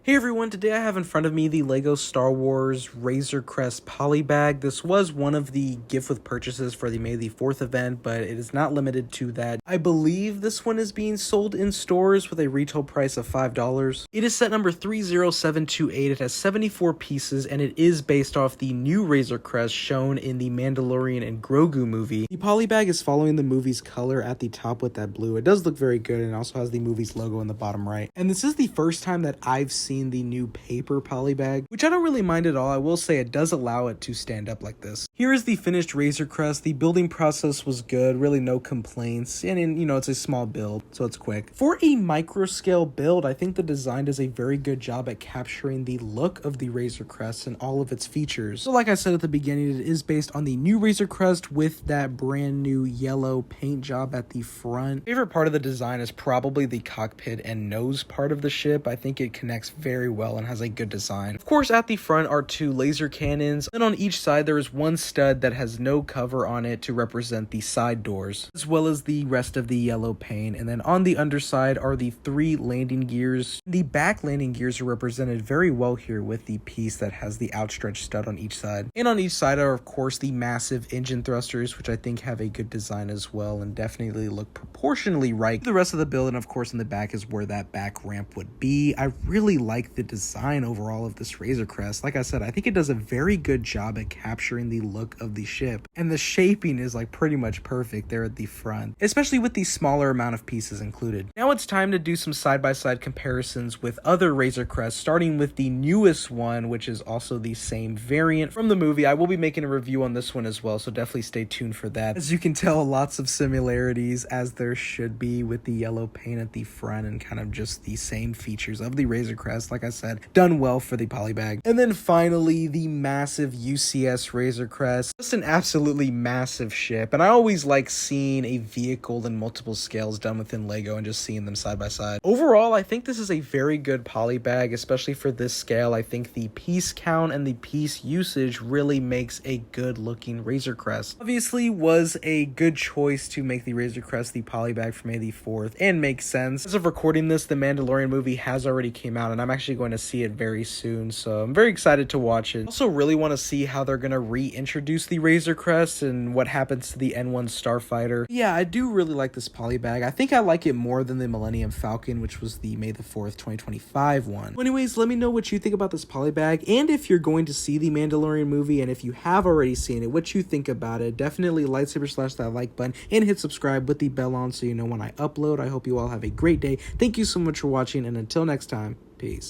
Hey everyone, today I have in front of me the LEGO Star Wars Razor Crest Polybag. This was one of the gift with purchases for the May the 4th event, but it is not limited to that. I believe this one is being sold in stores with a retail price of $5. It is set number 30728. It has 74 pieces and it is based off the new Razor Crest shown in the Mandalorian and Grogu movie. The polybag is following the movie's color at the top with that blue. It does look very good and also has the movie's logo in the bottom right. And this is the first time that I've seen the new paper polybag, which I don't really mind at all. I will say it does allow it to stand up like this. Here is the finished Razor Crest. The building process was good, really no complaints, and it's a small build, so it's quick. For a micro scale build, I think the design does a very good job at capturing the look of the Razor Crest and all of its features. So like I said at the beginning, it is based on the new Razor Crest with that brand new yellow paint job at the front. Favorite part of the design is probably the cockpit and nose part of the ship. I think it connects very well and has a good design. Of course, at the front are two laser cannons, and on each side there is one stud that has no cover on it to represent the side doors, as well as the rest of the yellow paint. And then on the underside are the three landing gears. The back landing gears are represented very well here with the piece that has the outstretched stud on each side. And on each side are, of course, the massive engine thrusters, which I think have a good design as well and definitely look proportionally right. The rest of the build, and of course in the back is where that back ramp would be. I really like the design overall of this Razor Crest. Like I said, I think it does a very good job at capturing the look of the ship, and the shaping is like pretty much perfect there at the front, especially with the smaller amount of pieces included. Now it's time to do some side-by-side comparisons with other Razor Crests, starting with the newest one, which is also the same variant from the movie. I will be making a review on this one as well, so definitely stay tuned for that. As you can tell, lots of similarities, as there should be, with the yellow paint at the front and kind of just the same features of the Razor Crest. Like I said, done well for the polybag. And then finally, the massive UCS Razor Crest. Just an absolutely massive ship, and I always like seeing a vehicle in multiple scales done within LEGO and just seeing them side by side. Overall, I think this is a very good polybag, especially for this scale. I think the piece count and the piece usage really makes a good looking Razor Crest. Obviously was a good choice to make the Razor Crest the polybag for May the 4th, and makes sense. As of recording this, the Mandalorian movie has already came out, and I'm actually going to see it very soon, so I'm very excited to watch it. Also really want to see how they're going to reintroduce the Razor Crest and what happens to the N1 Starfighter. Yeah, I do really like this polybag. I think I like it more than the Millennium Falcon, which was the May the 4th 2025 one. Well, anyways, let me know what you think about this polybag, and if you're going to see the Mandalorian movie, and if you have already seen it, what you think about it. Definitely lightsaber slash that like button and hit subscribe with the bell on so you know when I upload. I hope you all have a great day. Thank you so much for watching, and until next time, peace.